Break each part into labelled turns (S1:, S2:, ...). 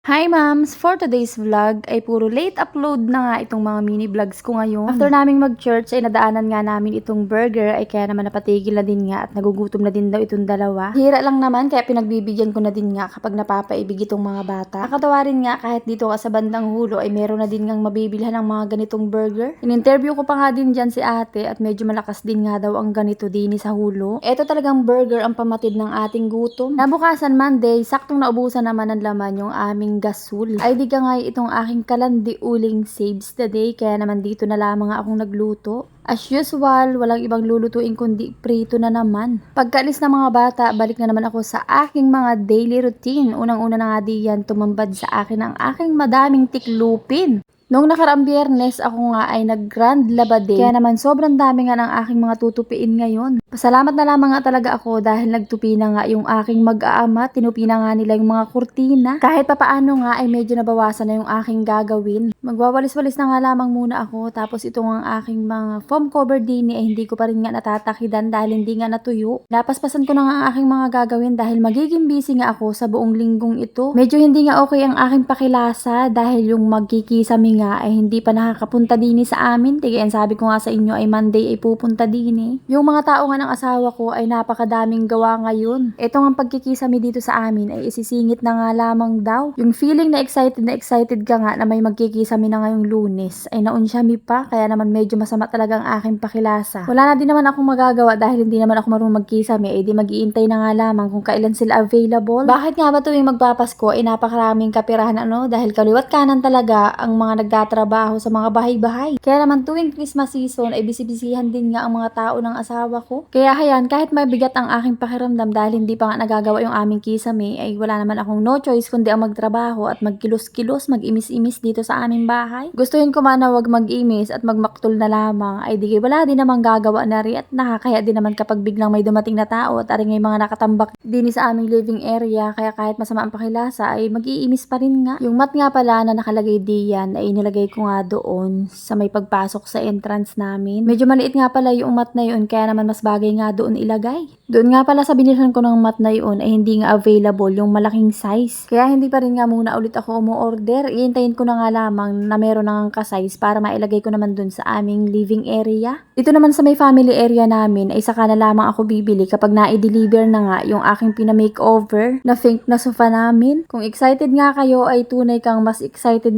S1: Hi moms! For today's vlog ay puro late upload na nga itong mga mini vlogs ko ngayon. After naming mag-church ay nadaanan nga namin itong burger ay kaya naman napatigil na din nga at nagugutom na din daw itong dalawa. Hira lang naman kaya pinagbibigyan ko na din nga kapag napapaibig itong mga bata. Nakakatawa rin nga kahit dito ka sa bandang hulo ay meron na din ngang mabibilhan ng mga ganitong burger. In-interview ko pa nga din dyan si ate at medyo malakas din nga daw ang ganito din sa hulo. Ito talagang burger ang pamatid ng ating gutom. Nabukasan Monday, saktong naubusan naman ng laman yung aming gasol. Ay di ka nga itong aking kalandi uling saves the day kaya naman dito na lamang akong nagluto. As usual, walang ibang lulutuin kundi prito na naman. Pagkaalis ng mga bata, balik na naman ako sa aking mga daily routine. Unang-una na nga diyan tumambad sa akin ang aking madaming tiklupin. Noong nakaraang Biyernes, ako nga ay nag-grand labade. Kaya naman sobrang dami nga ng aking mga tutupiin ngayon. Pasalamat na lamang nga talaga ako dahil nagtupi na nga yung aking mag-aama. Tinupi na nga nila yung mga kurtina. Kahit papaano nga ay medyo nabawasan na yung aking gagawin. Magwawalis-walis na nga lamang muna ako. Tapos itong ang aking mga foam cover din ay hindi ko pa rin nga natatakidan dahil hindi nga natuyo. Napaspasan ko na nga ang aking mga gagawin dahil magiging busy nga ako sa buong linggong ito. Medyo hindi nga okay ang aking pakilasa dahil yung magkikisami nga ay hindi pa nakakapunta din sa amin. Tigayan sabi ko nga sa inyo ay Monday ay pupunta din. Yung mga tao nga ng asawa ko ay napakadaming gawa ngayon. Ito nga pagkikisami dito sa amin ay isisingit na nga lamang daw. Yung feeling na excited ka nga na may magkikisami na ngayong Lunes ay naunsyami pa kaya naman medyo masama talaga ang aking pakilasa. Wala na din naman akong magagawa dahil hindi naman ako marunong magkisami ay di mag-iintay na nga lamang kung kailan sila available. Bakit nga ba tuwing magpapasko ay napakaraming kapirahan dahil kaliwat kanan talaga ang mga nagtatrabaho sa mga bahay-bahay. Kaya naman tuwing Christmas season ay bisibisihan din nga ang mga tao ng asawa ko. Kaya hayan, kahit mabigat ang aking pakiramdam dahil hindi pa nga nagagawa yung aming kisame, ay wala naman akong no choice kundi ang magtrabaho at magkilos-kilos, mag-imis-imis dito sa aming bahay. Gustuhin ko man na wag mag-imis at magmaktol na lamang, ay di wala din naman gagawa na rin at nakakaya din naman kapag biglang may dumating na tao at aring mga nakatambak din sa aming living area. Kaya kahit masama ang pakilasa ay mag-iimis pa rin nga. Yung mat nga pala na nakalagay diyan ay nilagay ko nga doon sa may pagpasok sa entrance namin. Medyo maliit nga pala yung mat na yun kaya naman mas bagay nga doon ilagay. Doon nga pala sa binilhan ko ng mat na yun ay hindi nga available yung malaking size. Kaya hindi pa rin nga muna ulit ako umu-order. Iintayin ko na nga lamang na meron nang ka-size para mailagay ko naman doon sa aming living area. Dito naman sa may family area namin ay saka na lamang ako bibili kapag na-deliver na nga yung aking pina-makeover na pink na sofa namin. Kung excited nga kayo ay tunay kang mas excited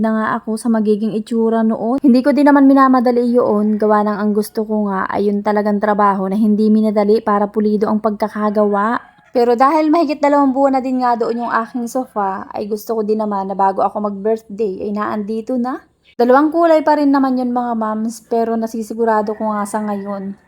S1: na nga ako sa magiging itsura noon. Hindi ko din naman minamadali yun. Gawa ng ang gusto ko nga ay yun talagang trabaho na hindi minadali para pulido ang pagkakagawa. Pero dahil mahigit 2 buwan na din nga doon yung aking sofa, ay gusto ko din naman na bago ako mag-birthday ay naandito na. 2 kulay pa rin naman yun mga moms, pero nasisigurado ko nga sa ngayon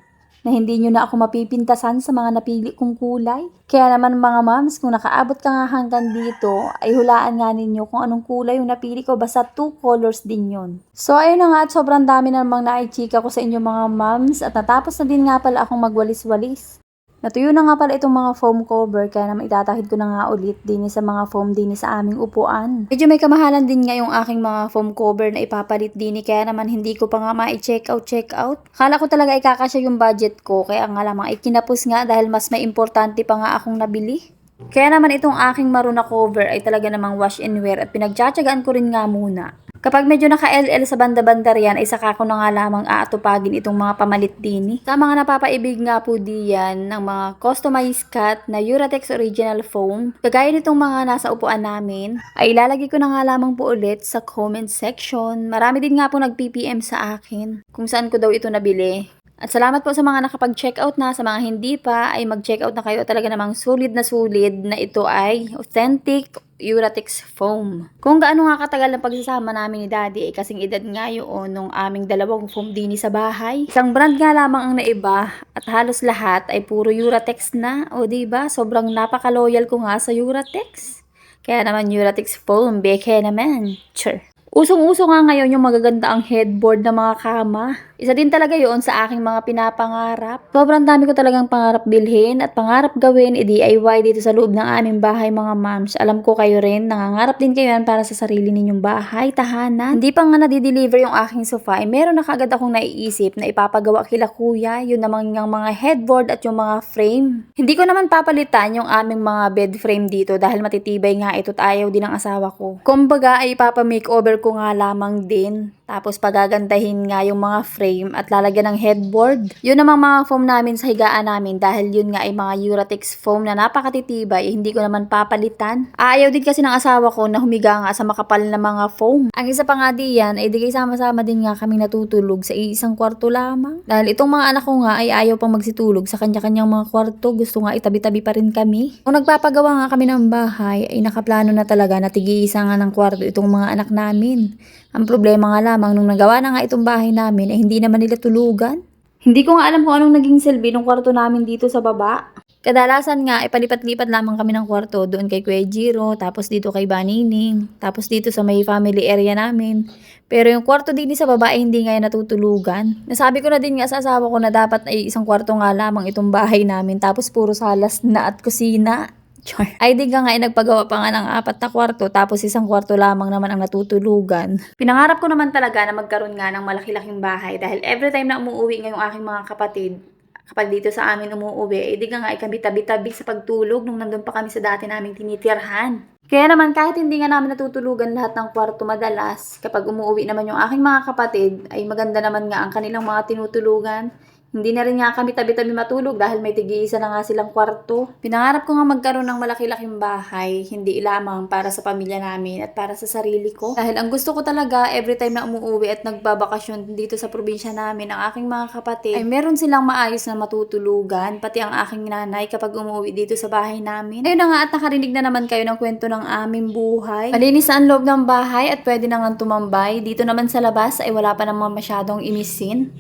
S1: na hindi nyo na ako mapipintasan sa mga napili kong kulay. Kaya naman mga moms, kung nakaabot ka nga hanggang dito, ay hulaan nga ninyo kung anong kulay yung napili ko. Basta 2 colors din yun. So ayun na nga at sobrang dami na namang naichika ko sa inyo mga moms. At natapos na din nga pala akong magwalis-walis. Natuyo na nga pala itong mga foam cover kaya naman itatahid ko na nga ulit din sa mga foam din sa aming upuan. Medyo may kamahalan din nga yung aking mga foam cover na ipapalit din kaya naman hindi ko pa nga ma-check out. Akala ko talaga ikakasya yung budget ko kaya nga lamang ikinapos nga dahil mas may importante pa nga akong nabili. Kaya naman itong aking maroon na cover ay talaga namang wash and wear at pinagtsatsagaan ko rin nga muna. Kapag medyo naka-LL sa banda-banda riyan, ay saka ko na nga lamang aatupagin itong mga pamalit din. Sa mga napapaibig nga po diyan ng mga customized cut na Uratex Original Foam, kagaya nitong mga nasa upuan namin, ay ilalagay ko na nga lamang po ulit sa comment section. Marami din nga po nag-PPM sa akin kung saan ko daw ito nabili. At salamat po sa mga nakapag-checkout na, sa mga hindi pa ay mag-checkout na kayo. Talaga namang sulit na ito ay authentic Uratex foam. Kung gaano nga katagal ang pagsasama namin ni Daddy ay kasing edad nga yun nung aming 2 foam dini sa bahay. Isang brand nga lamang ang naiba at halos lahat ay puro Uratex na. O diba, sobrang napaka-loyal ko nga sa Uratex. Kaya naman Uratex foam, beke naman. Sure. Usong-uso nga ngayon yung magaganda ang headboard ng mga kama. Isa din talaga yun sa aking mga pinapangarap. Sobrang dami ko talagang pangarap bilhin at pangarap gawin i-DIY dito sa loob ng aming bahay mga moms. Alam ko kayo rin, nangangarap din kayo yan para sa sarili ninyong bahay, tahanan. Hindi pa nga nadideliver yung aking sofa, meron na kagad akong naiisip na ipapagawa kila kuya, yun naman yung mga headboard at yung mga frame. Hindi ko naman papalitan yung aming mga bed frame dito dahil matitibay nga ito at ayaw din ng asawa ko. Kumbaga ay ipapa-makeover ko nga lamang din. Tapos pagagandahin nga yung mga frame at lalagyan ng headboard. Yun namang mga foam namin sa higaan namin dahil yun nga ay mga Uratex foam na napakatitibay, hindi ko naman papalitan. Ayaw din kasi ng asawa ko na humiga nga sa makapal na mga foam. Ang isa pa nga diyan ay di sama-sama din nga kami natutulog sa isang kwarto lamang. Dahil itong mga anak ko nga ay ayaw pang magsitulog sa kanya-kanyang mga kwarto, gusto nga itabi-tabi pa rin kami. Kung nagpapagawa nga kami ng bahay ay nakaplano na talaga na tig-iisa nga ng kwarto itong mga anak namin. Ang problema nga lamang nung nagawa na nga itong bahay namin ay hindi naman nila tulugan. Hindi ko nga alam kung anong naging silbi ng kwarto namin dito sa baba. Kadalasan nga, ipalipat-lipat lamang kami ng kwarto doon kay Kuya Jiro, tapos dito kay Banining, tapos dito sa may family area namin. Pero yung kwarto din sa baba ay hindi nga yan natutulugan. Nasabi ko na din nga sa asawa ko na dapat ay isang kwarto nga lamang itong bahay namin, tapos puro salas na at kusina. Ay di ka nga ay nagpagawa pa nga ng 4 na kwarto tapos isang kwarto lamang naman ang natutulugan. Pinangarap ko naman talaga na magkaroon nga ng malaki-laking bahay dahil every time na umuwi ngayong aking mga kapatid, kapag dito sa amin umuwi, ay di ka nga ay kami tabi-tabi sa pagtulog nung nandun pa kami sa dati naming tinitirhan. Kaya naman kahit hindi nga namin natutulugan lahat ng kwarto madalas, kapag umuwi naman yung aking mga kapatid, ay maganda naman nga ang kanilang mga tinutulugan. Hindi na rin nga kami tabi-tabi matulog dahil may tig-iisa na nga silang kwarto. Pinangarap ko nga magkaroon ng malaki-laking bahay, hindi lamang para sa pamilya namin at para sa sarili ko. Dahil ang gusto ko talaga, every time na umuwi at nagbabakasyon dito sa probinsya namin, ang aking mga kapatid, ay meron silang maayos na matutulugan, pati ang aking nanay kapag umuwi dito sa bahay namin. Ayun na nga at nakarinig na naman kayo ng kwento ng aming buhay. Malinis na ang loob ng bahay at pwede na nga tumambay. Dito naman sa labas ay wala pa namang masyadong inisin.